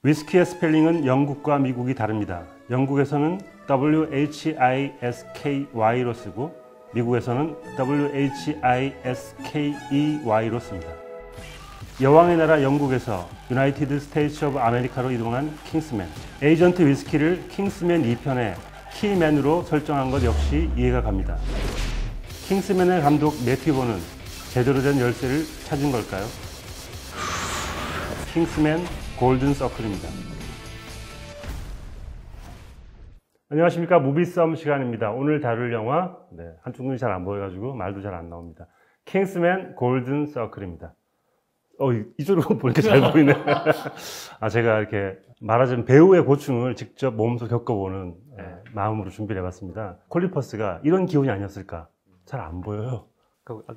위스키의 스펠링은 영국과 미국이 다릅니다. 영국에서는 WHISKY로 쓰고 미국에서는 WHISKEY로 씁니다. 여왕의 나라 영국에서 유나이티드 스테이츠 오브 아메리카로 이동한 킹스맨. 에이전트 위스키를 킹스맨 2편의 키맨으로 설정한 것 역시 이해가 갑니다. 킹스맨의 감독 매튜 본은 제대로 된 열쇠를 찾은 걸까요? 킹스맨 골든 서클입니다. 안녕하십니까. 무비썸 시간입니다. 오늘 다룰 영화, 한쪽 눈이 잘 안 보여가지고 말도 잘 안 나옵니다. 킹스맨 골든 서클입니다. 이쪽으로 보니까 잘 보이네. 제가 이렇게 말하자면 배우의 고충을 직접 몸소 겪어보는 마음으로 준비를 해봤습니다. 콜린 퍼스가 이런 기분이 아니었을까? 잘 안 보여요.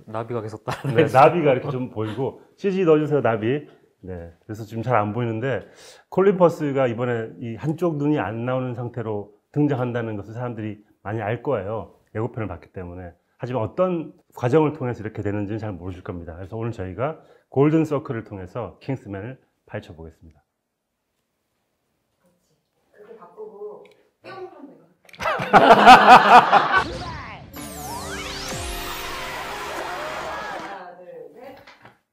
나비가 계속 네, 나비가 이렇게 좀 보이고, CG 넣어주세요, 나비. 네, 그래서 지금 잘 안 보이는데, 콜린 퍼스가 이번에 이 한쪽 눈이 안 나오는 상태로 등장한다는 것을 사람들이 많이 알 거예요. 예고편을 봤기 때문에. 하지만 어떤 과정을 통해서 이렇게 되는지는 잘 모르실 겁니다. 그래서 오늘 저희가 골든 서클을 통해서 킹스맨을 파헤쳐 보겠습니다. 이렇게 바꾸고 뿅 하면 되거든요. 하나, 둘, 셋.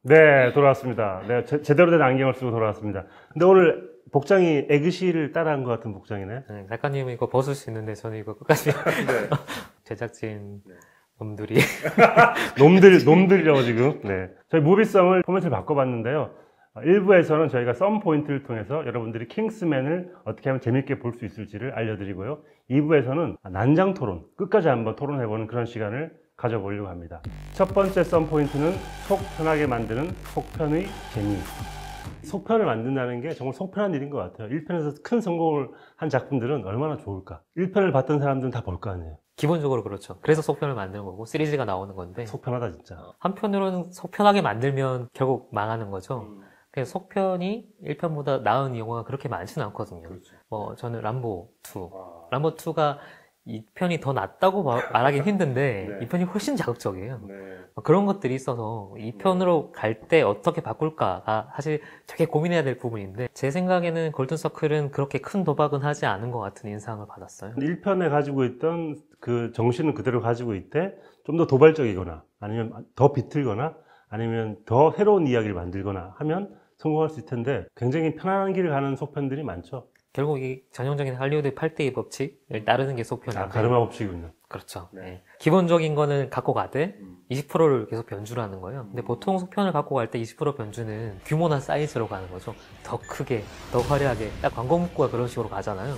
네, 돌아왔습니다. 네, 제대로 된 안경을 쓰고 돌아왔습니다. 근데 오늘 복장이 에그시를 따라한 것 같은 복장이네. 네, 작가님은 이거 벗을 수 있는데 저는 이거 끝까지 제작진 놈들이 놈들이라고 지금. 네, 저희 무비썸을 포맷을 바꿔봤는데요. 1부에서는 저희가 썸 포인트를 통해서 여러분들이 킹스맨을 어떻게 하면 재밌게 볼 수 있을지를 알려드리고요. 2부에서는 난장 토론, 끝까지 한번 토론해보는 그런 시간을 가져보려고 합니다. 첫 번째 썸 포인트는 속 편하게 만드는 속편의 재미. 속편을 만든다는 게 정말 속편한 일인 것 같아요. 1편에서 큰 성공을 한 작품들은 얼마나 좋을까. 1편을 봤던 사람들은 다 볼 거 아니에요. 기본적으로 그렇죠. 그래서 속편을 만드는 거고 시리즈가 나오는 건데, 속편하다 진짜. 한편으로는 속편하게 만들면 결국 망하는 거죠. 그래서 속편이 1편보다 나은 영화가 그렇게 많지는 않거든요. 그렇죠. 저는 람보 2. 람보 2가 2편이 더 낫다고 말하긴 힘든데 네. 2편이 훨씬 자극적이에요. 네. 그런 것들이 있어서 2편으로 갈 때 어떻게 바꿀까가 사실 되게 고민해야 될 부분인데, 제 생각에는 골든서클은 그렇게 큰 도박은 하지 않은 것 같은 인상을 받았어요. 1편에 가지고 있던 그 정신을 그대로 가지고 있대 좀 더 도발적이거나 아니면 더 비틀거나 아니면 더 새로운 이야기를 만들거나 하면 성공할 수 있을 텐데, 굉장히 편안한 길을 가는 속편들이 많죠. 결국 이 전형적인 할리우드 8대2 법칙을 따르는 게 속편인데, 가르마 법칙이군요. 그렇죠. 네. 네. 기본적인 거는 갖고 가되 20%를 계속 변주를 하는 거예요. 근데 보통 속편을 갖고 갈 때 20% 변주는 규모나 사이즈로 가는 거죠. 더 크게, 더 화려하게. 딱 광고 문구가 그런 식으로 가잖아요.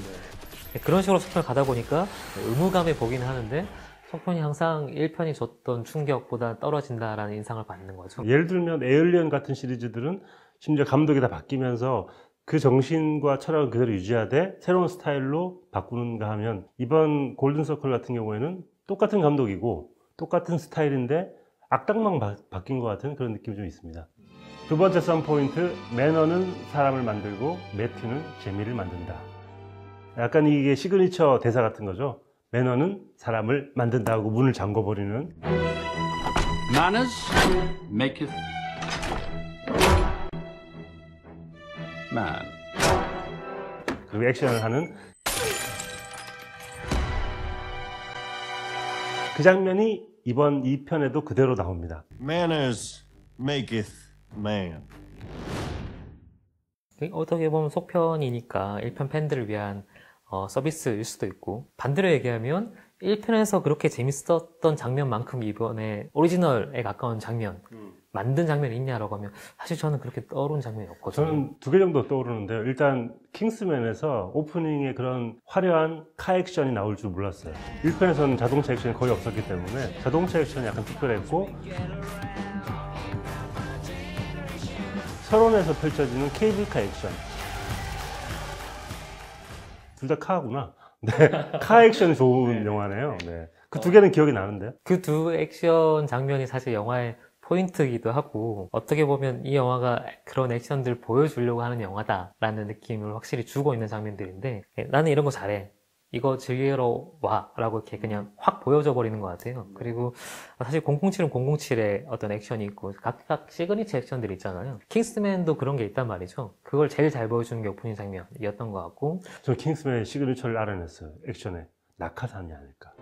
그런 식으로 속편을 가다 보니까 의무감에 보기는 하는데, 속편이 항상 1편이 줬던 충격보다 떨어진다라는 인상을 받는 거죠. 예를 들면 에일리언 같은 시리즈들은 심지어 감독이 다 바뀌면서 그 정신과 철학을 그대로 유지하되 새로운 스타일로 바꾸는가 하면, 이번 골든서클 같은 경우에는 똑같은 감독이고 똑같은 스타일인데 악당만 바뀐 것 같은 그런 느낌이 좀 있습니다. 두 번째 썸포인트, 매너는 사람을 만들고 매튜는 재미를 만든다. 약간 이게 시그니처 대사 같은 거죠. 매너는 사람을 만든다고 문을 잠궈버리는. Manners maketh man. 그리고 액션을 하는 그 장면이 이번 2편에도 그대로 나옵니다. Manners maketh man. 어떻게 보면 속편이니까 1편 팬들을 위한 서비스일 수도 있고, 반대로 얘기하면 1편에서 그렇게 재밌었던 장면만큼 이번에 오리지널에 가까운 장면, 만든 장면이 있냐라고 하면 사실 저는 그렇게 떠오르는 장면이 없거든요. 저는 두 개 정도 떠오르는데요. 일단 킹스맨에서 오프닝에 그런 화려한 카 액션이 나올 줄 몰랐어요. 1편에서는 자동차 액션이 거의 없었기 때문에 자동차 액션이 약간 특별했고, 서론에서 펼쳐지는 케이블카 액션, 둘 다 카구나. 네, 카 액션이 좋은 영화네요. 네. 그 두 개는 기억이 나는데요. 그 두 액션 장면이 사실 영화의 포인트이기도 하고, 어떻게 보면 이 영화가 그런 액션들을 보여주려고 하는 영화다라는 느낌을 확실히 주고 있는 장면들인데, 나는 이런 거 잘해. 이거 즐기러 와 라고 이렇게 그냥 확 보여줘 버리는 것 같아요. 그리고 사실 007은 007의 어떤 액션이 있고 각각 시그니처 액션들이 있잖아요. 킹스맨도 그런 게 있단 말이죠. 그걸 제일 잘 보여주는 게 오프닝 장면이었던 것 같고, 저 킹스맨의 시그니처를 알아냈어요. 액션에 낙하산이 아닐까.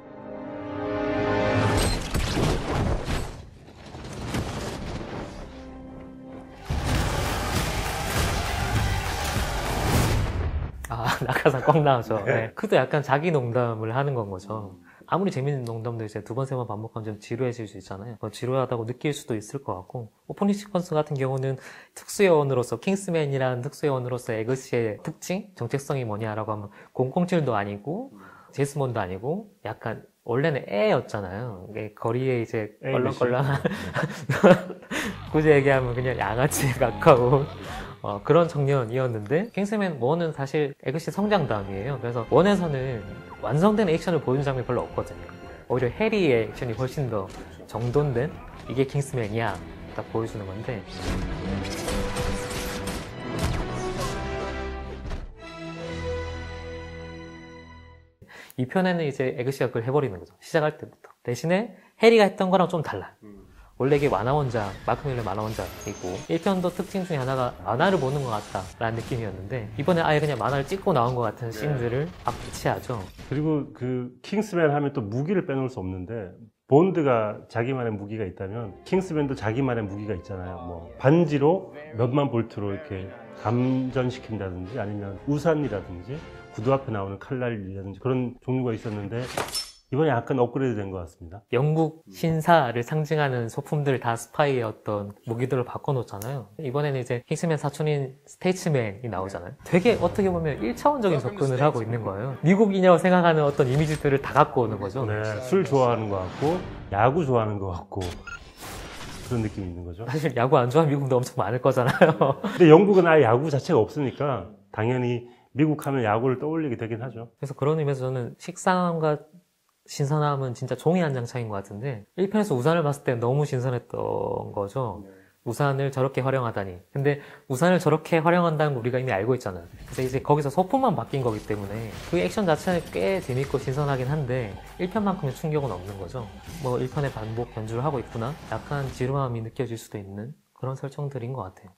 낙하산 꼭 나오죠. 네. 그것도 약간 자기 농담을 하는 건 거죠. 아무리 재밌는 농담도 이제 두 번, 세 번 반복하면 좀 지루해질 수 있잖아요. 지루하다고 느낄 수도 있을 것 같고, 오프닝 시퀀스 같은 경우는 특수요원으로서, 킹스맨이라는 특수요원으로서 에그시의 특징? 정체성이 뭐냐라고 하면 007도 아니고, 제이슨본도 아니고, 약간, 원래는 애였잖아요. 거리에 이제 껄렁껄렁한, 굳이 얘기하면 그냥 양아치에 가까운, 그런 청년이었는데, 킹스맨 1은 사실 에그시 성장담이에요. 그래서 1에서는 완성된 액션을 보여준 장면이 별로 없거든요. 오히려 해리의 액션이 훨씬 더 정돈된, 이게 킹스맨이야 딱 보여주는 건데, 이 편에는 이제 에그시가 그걸 해버리는 거죠. 시작할 때부터. 대신에 해리가 했던 거랑 좀 달라. 원래 이게 만화원작, 마크 밀러 만화원작이고 1편도 특징 중에 하나가 만화를 보는 것 같다라는 느낌이었는데, 이번에 아예 그냥 만화를 찍고 나온 것 같은 씬들을 앞비치하죠. 그리고 그 킹스맨 하면 또 무기를 빼놓을 수 없는데, 본드가 자기만의 무기가 있다면 킹스맨도 자기만의 무기가 있잖아요. 뭐 반지로 몇만 볼트로 이렇게 감전시킨다든지, 아니면 우산이라든지 구두 앞에 나오는 칼날이라든지 그런 종류가 있었는데, 이번에 약간 업그레이드 된 것 같습니다. 영국 신사를 상징하는 소품들 다 스파이의 어떤 무기들을 바꿔놓잖아요. 이번에는 이제 킹스맨 사촌인 스테이츠맨이 나오잖아요. 되게 어떻게 보면 1차원적인 접근을 하고 있는 거예요. 미국이냐고 생각하는 어떤 이미지들을 다 갖고 오는 거죠. 네, 술 좋아하는 것 같고 야구 좋아하는 것 같고 그런 느낌이 있는 거죠. 사실 야구 안 좋아하는 미국도 엄청 많을 거잖아요. 근데 영국은 아예 야구 자체가 없으니까 당연히 미국 하면 야구를 떠올리게 되긴 하죠. 그래서 그런 의미에서 저는 식상함과 신선함은 진짜 종이 한 장 차이인 것 같은데, 1편에서 우산을 봤을 때 너무 신선했던 거죠. 우산을 저렇게 활용하다니. 근데 우산을 저렇게 활용한다는 거 우리가 이미 알고 있잖아요. 그래서 이제 거기서 소품만 바뀐 거기 때문에 그 액션 자체는 꽤 재밌고 신선하긴 한데 1편만큼의 충격은 없는 거죠. 뭐 1편의 반복 변주를 하고 있구나, 약간 지루함이 느껴질 수도 있는 그런 설정들인 것 같아요.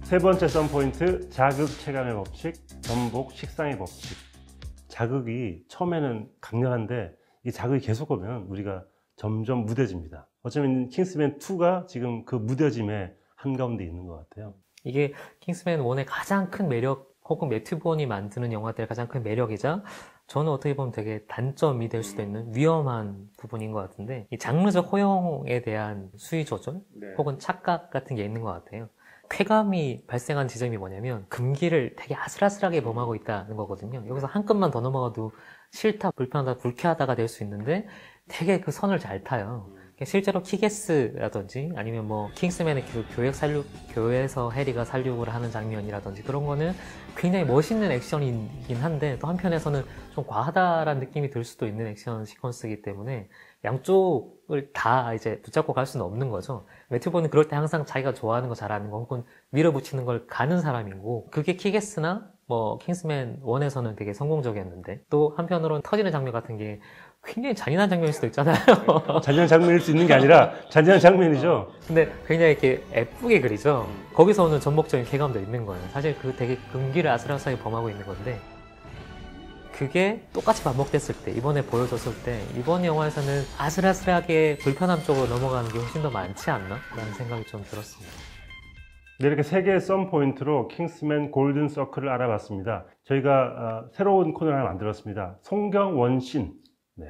세 번째 썬포인트, 자극 체감의 법칙, 전복 식상의 법칙. 자극이 처음에는 강력한데 이 자극이 계속 오면 우리가 점점 무뎌집니다. 어쩌면 킹스맨 2가 지금 그 무뎌짐의 한가운데 있는 것 같아요. 이게 킹스맨 1의 가장 큰 매력, 혹은 매튜 본이 만드는 영화들의 가장 큰 매력이자 저는 어떻게 보면 되게 단점이 될 수도 있는 위험한 부분인 것 같은데, 이 장르적 허용에 대한 수위 조절 혹은 착각 같은 게 있는 것 같아요. 쾌감이 발생한 지점이 뭐냐면 금기를 되게 아슬아슬하게 범하고 있다는 거거든요. 여기서 한 끗만 더 넘어가도 싫다, 불편하다, 불쾌하다가 될 수 있는데 되게 그 선을 잘 타요. 실제로 키게스라든지 아니면 뭐 킹스맨의 교회에서 해리가 살육을 하는 장면이라든지 그런 거는 굉장히 멋있는 액션이긴 한데, 또 한편에서는 좀 과하다라는 느낌이 들 수도 있는 액션 시퀀스이기 때문에 양쪽을 다 이제 붙잡고 갈 수는 없는 거죠. 매튜 본은 그럴 때 항상 자기가 좋아하는 거 잘하는 거 혹은 밀어붙이는 걸 가는 사람이고, 그게 키게스나 뭐 킹스맨 1에서는 되게 성공적이었는데, 또 한편으로는 터지는 장면 같은 게 굉장히 잔인한 장면일 수도 있잖아요. 잔인한 장면일 수 있는 게 아니라 잔인한 장면이죠. 근데 굉장히 이렇게 예쁘게 그리죠. 거기서 오는 전복적인 쾌감도 있는 거예요. 사실 그 되게 금기를 아슬아슬하게 범하고 있는 건데, 그게 똑같이 반복됐을 때, 이번에 보여줬을 때, 이번 영화에서는 아슬아슬하게 불편함 쪽으로 넘어가는 게 훨씬 더 많지 않나? 라는 생각이 좀 들었습니다. 네, 이렇게 세 개의 썬 포인트로 킹스맨 골든 서클을 알아봤습니다. 저희가 새로운 코너를 하나 만들었습니다. 송경원신. 네,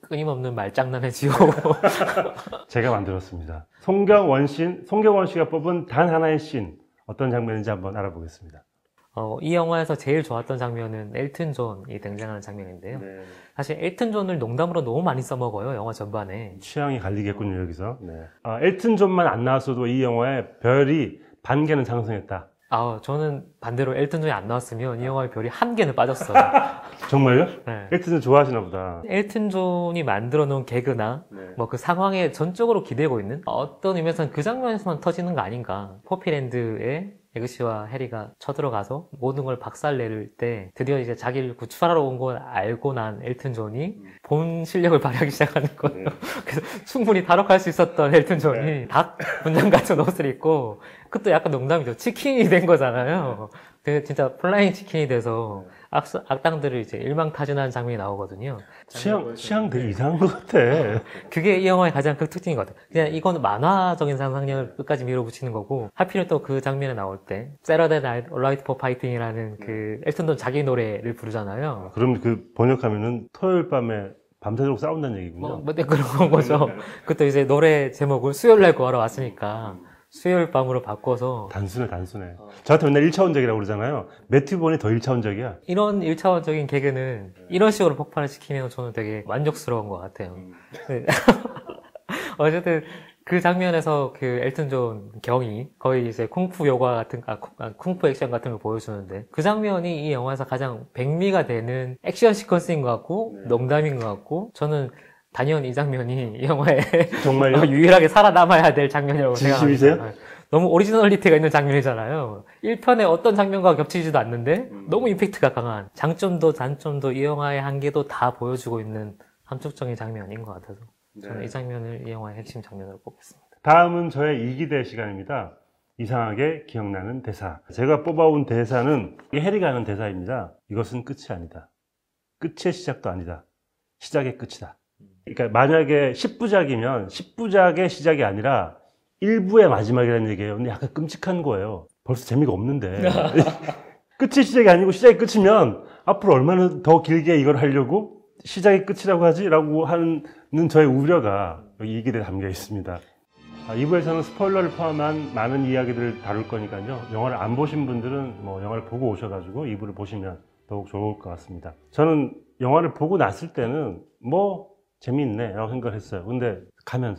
끊임없는 말장난의 지옥. 제가 만들었습니다. 송경원신, 송경원 씨가 뽑은 단 하나의 씬, 어떤 장면인지 한번 알아보겠습니다. 이 영화에서 제일 좋았던 장면은 엘튼 존이 등장하는 장면인데요. 사실 엘튼 존을 농담으로 너무 많이 써먹어요, 영화 전반에. 취향이 갈리겠군요, 여기서. 네. 엘튼 존만 안 나왔어도 이 영화의 별이 반 개는 상승했다. 저는 반대로 엘튼 존이 안 나왔으면 이 영화의 별이 한 개는 빠졌어요. 정말요? 네. 엘튼 존 좋아하시나 보다. 엘튼 존이 만들어 놓은 개그나 뭐 그 상황에 전적으로 기대고 있는 어떤 의미에서는 그 장면에서만 터지는 거 아닌가. 포피랜드의 에그시와 해리가 쳐들어가서 모든 걸 박살낼 때 드디어 이제 자기를 구출하러 온 걸 알고 난 엘튼 존이 본 실력을 발휘하기 시작하는 거예요. 그래서 충분히 탈옥할 수 있었던 엘튼 존이 닭 분장 같은 옷을 입고 그것도 약간 농담이죠. 치킨이 된 거잖아요. 그 진짜 플라잉 치킨이 돼서 악당들을 이제 일망타진하는 장면이 나오거든요. 취향 되게 이상한 것 같아. 그게 이 영화의 가장 큰 특징인 것 같아요. 그냥 이거는 만화적인 상상력을 끝까지 밀어붙이는 거고, 하필 또 그 장면에 나올 때 Saturday Night Light for Fighting이라는 그 엘튼 존 자기 노래를 부르잖아요. 그럼 그 번역하면은 토요일 밤에 밤새도록 싸운다는 얘기군요. 뭐 그런 거죠. 그것도 이제 노래 제목을 수요일 날 구하러 왔으니까 수요일 밤으로 바꿔서 단순해. 저한테 맨날 1차원적이라고 그러잖아요. 매튜 본이 더 1차원적이야. 이런 1차원적인 개그는 이런 식으로 폭발을 시키면 저는 되게 만족스러운 것 같아요. 네. 어쨌든 그 장면에서 그 엘튼 존 경이 거의 이제 쿵푸 요가 같은, 쿵푸 액션 같은 걸 보여주는데 그 장면이 이 영화에서 가장 백미가 되는 액션 시퀀스인 것 같고 농담인 것 같고 저는 단연 이 장면이 이 영화에 정말요? 유일하게 살아남아야 될 장면이라고 진심이세요? 생각합니다. 너무 오리지널리티가 있는 장면이잖아요. 1편의 어떤 장면과 겹치지도 않는데 너무 임팩트가 강한 장점도 단점도 이 영화의 한계도 다 보여주고 있는 함축적인 장면인 것 같아서 저는 이 장면을 이 영화의 핵심 장면으로 꼽겠습니다. 다음은 저의 이기대 시간입니다. 이상하게 기억나는 대사. 제가 뽑아온 대사는 이 해리가 하는 대사입니다. 이것은 끝이 아니다. 끝의 시작도 아니다. 시작의 끝이다. 그러니까 만약에 10부작이면 10부작의 시작이 아니라 1부의 마지막이라는 얘기예요. 근데 약간 끔찍한 거예요. 벌써 재미가 없는데. 끝이 시작이 아니고 시작이 끝이면 앞으로 얼마나 더 길게 이걸 하려고 시작이 끝이라고 하지? 라고 하는 저의 우려가 여기 이 길에 담겨 있습니다. 2부에서는 스포일러를 포함한 많은 이야기들을 다룰 거니까요. 영화를 안 보신 분들은 뭐 영화를 보고 오셔가지고 2부를 보시면 더욱 좋을 것 같습니다. 저는 영화를 보고 났을 때는 뭐 재미있네 라고 생각을 했어요. 근데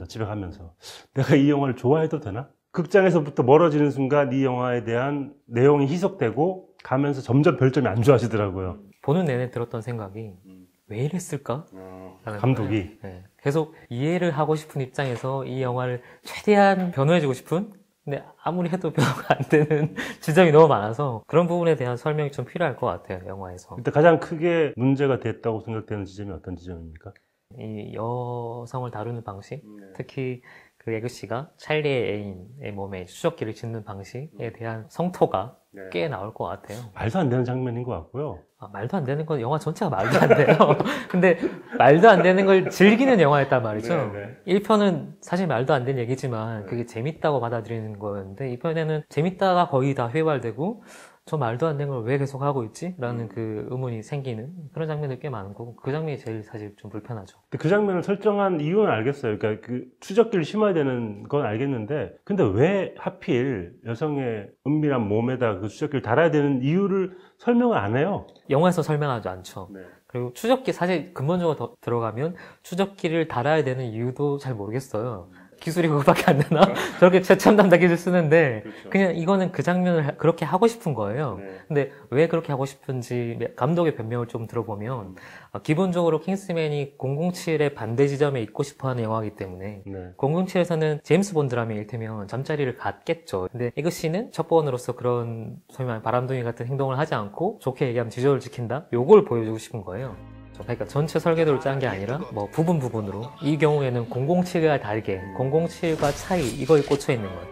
집에 가면서 내가 이 영화를 좋아해도 되나? 극장에서부터 멀어지는 순간 이 영화에 대한 내용이 희석되고 가면서 점점 별점이 안 좋아지더라고요. 보는 내내 들었던 생각이 왜 이랬을까? 감독이. 네. 계속 이해를 하고 싶은 입장에서 이 영화를 최대한 변호해주고 싶은? 근데 아무리 해도 변호가 안 되는 지점이 너무 많아서 그런 부분에 대한 설명이 좀 필요할 것 같아요, 영화에서. 그때 가장 크게 문제가 됐다고 생각되는 지점이 어떤 지점입니까? 이 여성을 다루는 방식, 특히 그 에그씨가 찰리의 애인의 몸에 추적기를 짓는 방식에 대한 성토가 꽤 나올 것 같아요. 말도 안 되는 장면인 것 같고요. 말도 안 되는 건 영화 전체가 말도 안 돼요. 근데 말도 안 되는 걸 즐기는 영화였단 말이죠. 1편은 사실 말도 안 되는 얘기지만 그게 재밌다고 받아들이는 거였는데 2편에는 재밌다가 거의 다 휘발되고 저 말도 안 되는 걸 왜 계속 하고 있지? 라는 그 의문이 생기는 그런 장면들이 꽤 많은 거고 그 장면이 제일 사실 좀 불편하죠. 근데 그 장면을 설정한 이유는 알겠어요. 그러니까 그 추적기를 심어야 되는 건 알겠는데 근데 왜 하필 여성의 은밀한 몸에다 그 추적기를 달아야 되는 이유를 설명을 안 해요. 영화에서 설명하지 않죠. 그리고 추적기 사실 근본적으로 더 들어가면 추적기를 달아야 되는 이유도 잘 모르겠어요. 기술이 그거밖에 안 되나? 저렇게 최첨단 기술 쓰는데 그냥 이거는 그 장면을 그렇게 하고 싶은 거예요. 근데 왜 그렇게 하고 싶은지 감독의 변명을 좀 들어보면 기본적으로 킹스맨이 007의 반대 지점에 있고 싶어하는 영화이기 때문에 007에서는 제임스 본드라면 일테면 잠자리를 갖겠죠. 근데 에그씨는 첩보원으로서 그런 소위 말하는 바람둥이 같은 행동을 하지 않고 좋게 얘기하면 지조를 지킨다? 요걸 보여주고 싶은 거예요. 그러니까 전체 설계도를 짠 게 아니라 뭐 부분으로 이 경우에는 007과 다르게 007과 차이 이거에 꽂혀 있는 거예요.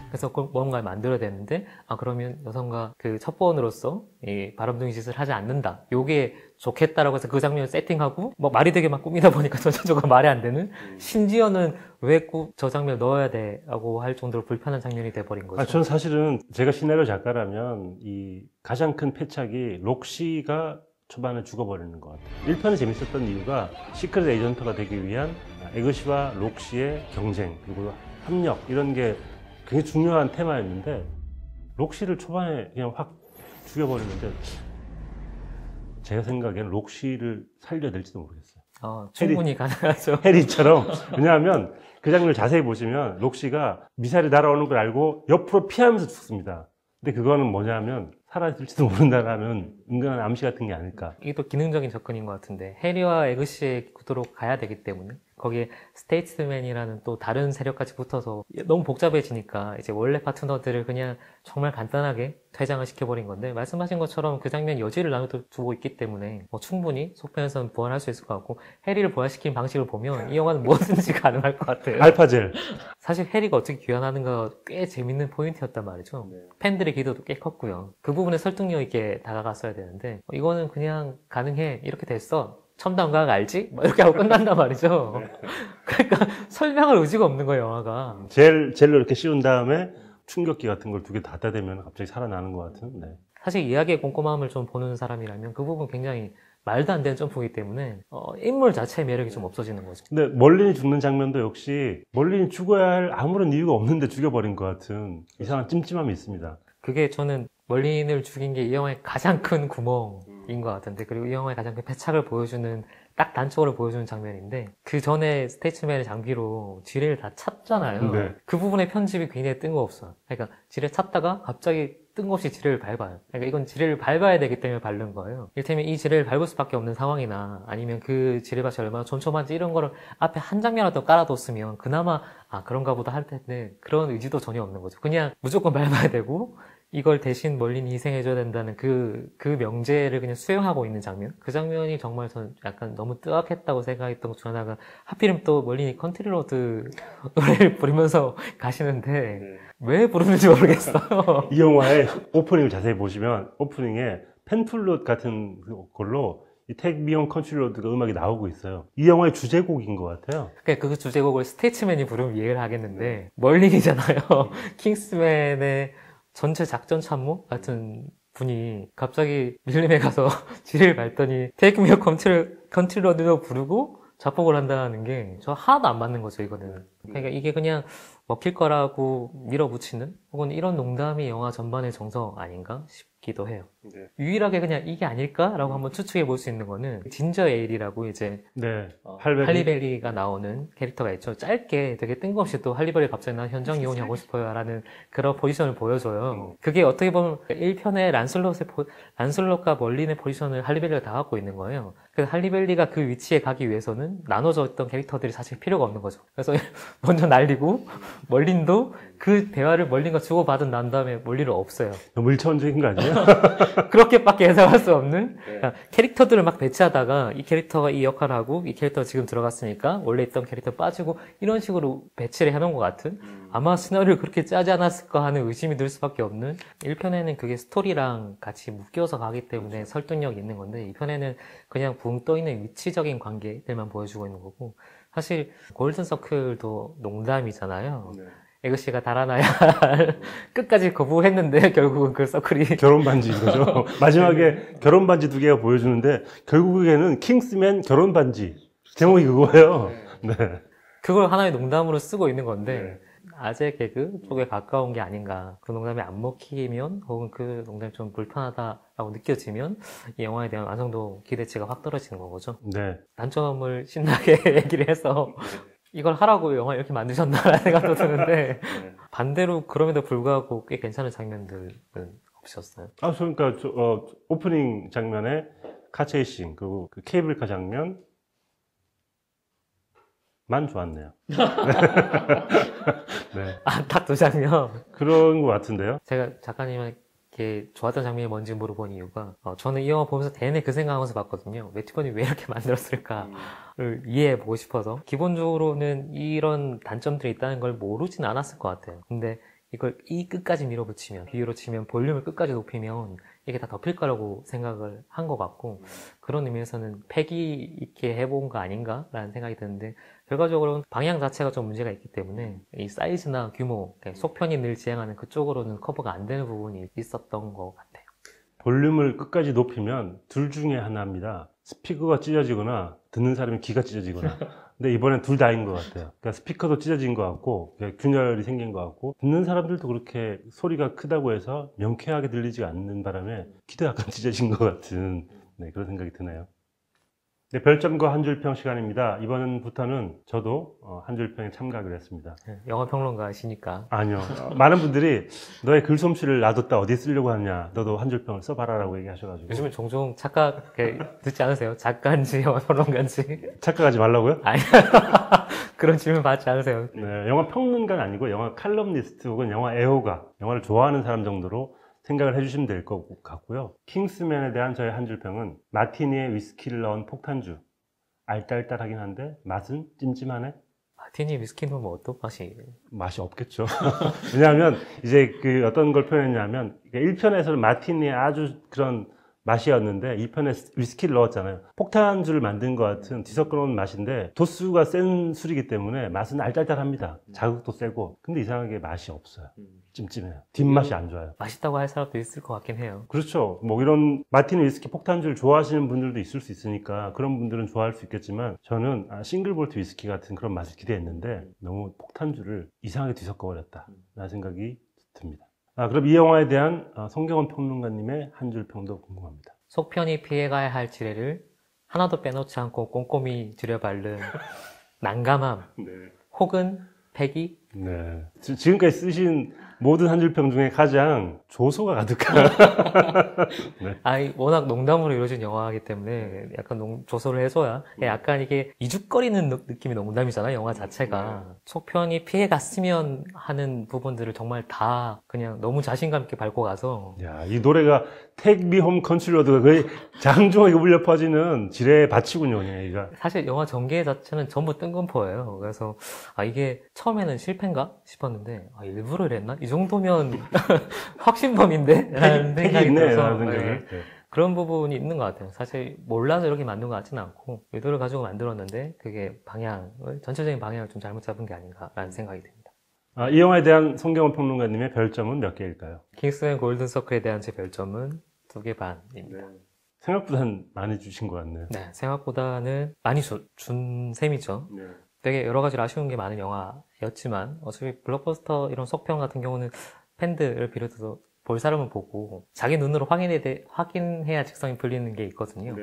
그래서 뭔가를 만들어야 되는데 그러면 여성과 그 첩보원으로서 이 바람둥이 짓을 하지 않는다. 요게 좋겠다라고 해서 그 장면을 세팅하고 뭐 말이 되게 막 꾸미다 보니까 전체적으로 말이 안 되는 심지어는 왜 꼭 저 장면을 넣어야 돼? 라고 할 정도로 불편한 장면이 돼버린 거죠. 저는 사실은 제가 시나리오 작가라면 이 가장 큰 패착이 록시가 초반에 죽어버리는 것 같아요. 1편이 재밌었던 이유가 시크릿 에이전트가 되기 위한 에그시와 록시의 경쟁 그리고 협력 이런 게 굉장히 중요한 테마였는데 록시를 초반에 그냥 확 죽여버리는데 제가 생각에는 록시를 살려야 될지도 모르겠어요. 충분히 가능하죠. 해리처럼. 왜냐하면 그 장면을 자세히 보시면 록시가 미사일이 날아오는 걸 알고 옆으로 피하면서 죽습니다. 근데 그거는 뭐냐면 사라질지도 모른다라는 은근한 암시 같은 게 아닐까. 이게 또 기능적인 접근인 것 같은데 해리와 에그씨의 구도로 가야 되기 때문에 거기에 스테이트맨이라는 또 다른 세력까지 붙어서 너무 복잡해지니까 이제 원래 파트너들을 그냥 정말 간단하게 퇴장을 시켜버린 건데, 말씀하신 것처럼 그 장면 여지를 남겨두고 있기 때문에 충분히 속편에서는 부활할 수 있을 것 같고, 해리를 부활시킨 방식을 보면 이 영화는 뭐든지 가능할 것 같아요. 알파젤. 사실 해리가 어떻게 귀환하는가 꽤 재밌는 포인트였단 말이죠. 팬들의 기대도 꽤 컸고요. 그 부분에 설득력 있게 다가갔어야 되는데, 이거는 그냥 가능해, 이렇게 됐어, 첨단과학 알지? 뭐 이렇게 하고 끝난단 말이죠. 그러니까 설명할 의지가 없는 거예요, 영화가. 젤로 이렇게 씌운 다음에 충격기 같은 걸 두 개 닫다 대면 갑자기 살아나는 것 같은. 네. 사실 이야기의 꼼꼼함을 좀 보는 사람이라면 그 부분 굉장히 말도 안 되는 점프이기 때문에 인물 자체의 매력이 좀 없어지는 거죠. 근데 멀린이 죽는 장면도 역시 멀린이 죽어야 할 아무런 이유가 없는데 죽여버린 것 같은 이상한 찜찜함이 있습니다. 그게 저는 멀린을 죽인 게 이 영화의 가장 큰 구멍인 것 같은데, 그리고 이 영화의 가장 큰 패착을 보여주는, 딱 단적으로 보여주는 장면인데, 그 전에 스테이츠맨의 장비로 지뢰를 다 찼잖아요. 네. 그 부분의 편집이 굉장히 뜬금없어요. 그러니까 지뢰 찼다가 갑자기 뜬금없이 지뢰를 밟아요. 그러니까 이건 지뢰를 밟아야 되기 때문에 밟는 거예요. 이를테면 이 지뢰를 밟을 수밖에 없는 상황이나, 아니면 그 지뢰밭이 얼마나 촘촘한지 이런 거를 앞에 한 장면이라도 깔아뒀으면 그나마 그런가 보다 할 텐데, 그런 의지도 전혀 없는 거죠. 그냥 무조건 밟아야 되고, 이걸 대신 멀린이 희생해줘야 된다는 그 명제를 그냥 수용하고 있는 장면? 그 장면이 정말 저는 약간 너무 뜨악했다고 생각했던 것 중 하나가, 하필이면 또 멀린이 컨트리로드 노래를 부르면서 가시는데, 왜 부르는지 모르겠어요. 이 영화의 오프닝을 자세히 보시면 오프닝에 펜플룻 같은 걸로 이 Take Me On Country Road가 음악이 나오고 있어요. 이 영화의 주제곡인 것 같아요. 그러니까 그 주제곡을 스테이츠맨이 부르면 이해를 하겠는데, 멀린이잖아요. 킹스맨의 전체 작전 참모 같은 분이 갑자기 밀림에 가서 지뢰를 밟더니 Take Me On Country Road로 부르고 자폭을 한다는 게 저 하나도 안 맞는 거죠, 이거는. 그러니까 이게 그냥 먹힐 거라고 밀어붙이는, 혹은 이런 농담이 영화 전반의 정석 아닌가 싶기도 해요. 유일하게 그냥 이게 아닐까라고 한번 추측해 볼 수 있는 거는 진저 에일이라고 이제 네. 할리베리가 나오는 캐릭터가 있죠. 짧게 되게 뜬금없이 또 할리베리 갑자기 나 현장 요원이 하고 싶어요 라는 그런 포지션을 보여줘요. 그게 어떻게 보면 1편의 란슬롯과 멀린의 포지션을 할리베리가 다 갖고 있는 거예요. 그래서 할리베리가 그 위치에 가기 위해서는 나눠져 있던 캐릭터들이 사실 필요가 없는 거죠. 그래서 먼저 날리고, 멀린도 그 대화를 멀린과 주고받은 난 다음에 멀린을 없어요. 너무 일차원적인 거 아니에요? 그렇게밖에 해석할 수 없는, 그러니까 캐릭터들을 막 배치하다가 이 캐릭터가 이 역할을 하고 이 캐릭터가 지금 들어갔으니까 원래 있던 캐릭터 빠지고 이런 식으로 배치를 해놓은 것 같은, 아마 시나리오를 그렇게 짜지 않았을까 하는 의심이 들 수밖에 없는. 1편에는 그게 스토리랑 같이 묶여서 가기 때문에 설득력이 있는 건데, 2편에는 그냥 붕 떠있는 위치적인 관계들만 보여주고 있는 거고, 사실 골든 서클도 농담이잖아요. 에그씨가 달아나야 할 끝까지 거부했는데 결국은 그 서클이 결혼 반지인 거죠. 마지막에 결혼 반지 두 개가 보여주는데 결국에는 킹스맨 결혼 반지. 제목이 그거예요. 네. 그걸 하나의 농담으로 쓰고 있는 건데, 아재 개그 쪽에 가까운 게 아닌가. 그 농담이 안 먹히면, 혹은 그 농담이 좀 불편하다라고 느껴지면 이 영화에 대한 완성도 기대치가 확 떨어지는 거죠. 네. 단점을 신나게 얘기를 해서 이걸 하라고 영화 이렇게 만드셨나라는 생각도 드는데, 반대로 그럼에도 불구하고 꽤 괜찮은 장면들은 없으셨어요? 그러니까 오프닝 장면에 카체이싱, 그리고 그 케이블카 장면 만 좋았네요. 네. 딱 두 장면. 그런 것 같은데요. 제가 작가님에게 좋았던 장면이 뭔지 물어본 이유가, 저는 이 영화 보면서 내내 그 생각하면서 봤거든요. 웨티건이 왜 이렇게 만들었을까를 이해해보고 싶어서. 기본적으로는 이런 단점들이 있다는 걸 모르진 않았을 것 같아요. 근데 이걸 이 끝까지 밀어붙이면, 비유로 치면 볼륨을 끝까지 높이면 이게 다 덮일 거라고 생각을 한 것 같고, 그런 의미에서는 패기 있게 해본 거 아닌가라는 생각이 드는데, 결과적으로는 방향 자체가 좀 문제가 있기 때문에 이 사이즈나 규모, 속편이 늘 지향하는 그쪽으로는 커버가 안 되는 부분이 있었던 것 같아요. 볼륨을 끝까지 높이면 둘 중에 하나입니다. 스피커가 찢어지거나 듣는 사람이 귀가 찢어지거나. 근데 이번엔 둘 다인 것 같아요. 그러니까 스피커도 찢어진 것 같고, 균열이 생긴 것 같고, 듣는 사람들도 그렇게 소리가 크다고 해서 명쾌하게 들리지 않는 바람에 귀도 약간 찢어진 것 같은, 네, 그런 생각이 드네요. 네, 별점과 한 줄평 시간입니다. 이번부터는 저도 한 줄평에 참가하기로 했습니다. 영화 평론가시니까. 아니요. 많은 분들이 너의 글솜씨를 놔뒀다 어디에 쓰려고 하냐. 너도 한 줄평을 써봐라라고 얘기하셔가지고. 요즘은 종종 착각에 듣지 않으세요? 작가인지 영화 평론가인지. 착각하지 말라고요? 아니, 그런 질문 받지 않으세요? 네, 영화 평론가는 아니고 영화 칼럼니스트 혹은 영화 애호가, 영화를 좋아하는 사람 정도로 생각을 해주시면 될 것 같고요. 킹스맨에 대한 저의 한 줄평은 마티니에 위스키를 넣은 폭탄주. 알딸딸하긴 한데 맛은 찜찜하네? 마티니 위스키는 뭐 어떤 맛이? 맛이 없겠죠. 왜냐하면 이제 그 어떤 걸 표현했냐면 1편에서는 마티니에 아주 그런 맛이었는데 2편에 위스키를 넣었잖아요. 폭탄주를 만든 것 같은 뒤섞어놓은 맛인데 도수가 센 술이기 때문에 맛은 알딸딸합니다. 자극도 세고. 근데 이상하게 맛이 없어요. 찜찜해요. 뒷맛이 안 좋아요. 맛있다고 할 사람도 있을 것 같긴 해요. 그렇죠. 뭐 이런 마티니 위스키 폭탄주를 좋아하시는 분들도 있을 수 있으니까 그런 분들은 좋아할 수 있겠지만 저는 싱글볼트 위스키 같은 그런 맛을 기대했는데 너무 폭탄주를 이상하게 뒤섞어버렸다 라는 생각이 듭니다. 그럼 이 영화에 대한 송경원 평론가님의 한 줄 평도 궁금합니다. 속편이 피해가야 할 지뢰를 하나도 빼놓지 않고 꼼꼼히 들여바른 난감함 혹은 패기? 네. 지금까지 쓰신 모든 한 줄 평 중에 가장 조소가 가득한. 워낙 농담으로 이루어진 영화이기 때문에 약간 조소를 해줘야 약간 이게 이죽거리는 느낌이 농담이잖아요, 영화 자체가. 속편이 피해갔으면 하는 부분들을 정말 다 그냥 너무 자신감 있게 밟고 가서. 야, 이 노래가 Take Me Home Country Road가 거의 장중하게 울려 퍼지는 지뢰의 밭이군요, 여기가. 사실 영화 전개 자체는 전부 뜬금포예요. 그래서 이게 처음에는 실패인가 싶었는데 일부러 이랬나? 이 정도면 확신범인데? 라는 생각이 있네, 들어서 라는 생각을. 네. 그런 부분이 있는 것 같아요. 사실 몰라서 이렇게 만든 것 같지는 않고 의도를 가지고 만들었는데 그게 전체적인 방향을 좀 잘못 잡은 게 아닌가라는 생각이 듭니다. 이 영화에 대한 송경원 평론가님의 별점은 몇 개일까요? 킹스맨 골든서클에 대한 제 별점은 2개 반입니다. 생각보다는 많이 주신 것 같네요. 네, 생각보다는 많이 준 셈이죠. 되게 여러 가지로 아쉬운 게 많은 영화였지만 어차피 블록버스터 이런 속편 같은 경우는 팬들을 비롯해서 볼 사람은 보고 자기 눈으로 확인해야 직성이 풀리는 게 있거든요.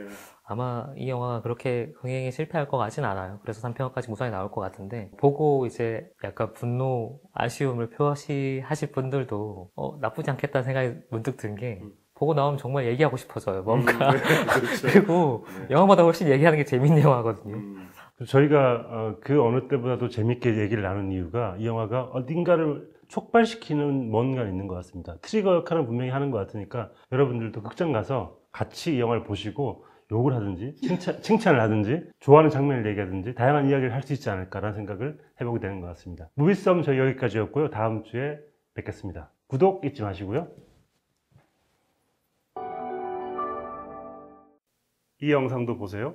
아마 이 영화가 그렇게 흥행에 실패할 것 같진 않아요. 그래서 3편까지 무사히 나올 것 같은데 보고 이제 약간 분노, 아쉬움을 표시하실 분들도 나쁘지 않겠다는 생각이 문득 든 게 보고 나오면 정말 얘기하고 싶어져요, 뭔가. 그렇죠. 그리고 영화보다 훨씬 얘기하는 게 재밌는 영화거든요. 저희가 그 어느 때보다도 재밌게 얘기를 나눈 이유가 이 영화가 어딘가를 촉발시키는 뭔가 있는 것 같습니다. 트리거 역할은 분명히 하는 것 같으니까 여러분들도 극장 가서 같이 이 영화를 보시고 욕을 하든지 칭찬을 하든지 좋아하는 장면을 얘기하든지 다양한 이야기를 할 수 있지 않을까라는 생각을 해보게 되는 것 같습니다. 무비썸 저희 여기까지였고요. 다음 주에 뵙겠습니다. 구독 잊지 마시고요. 이 영상도 보세요.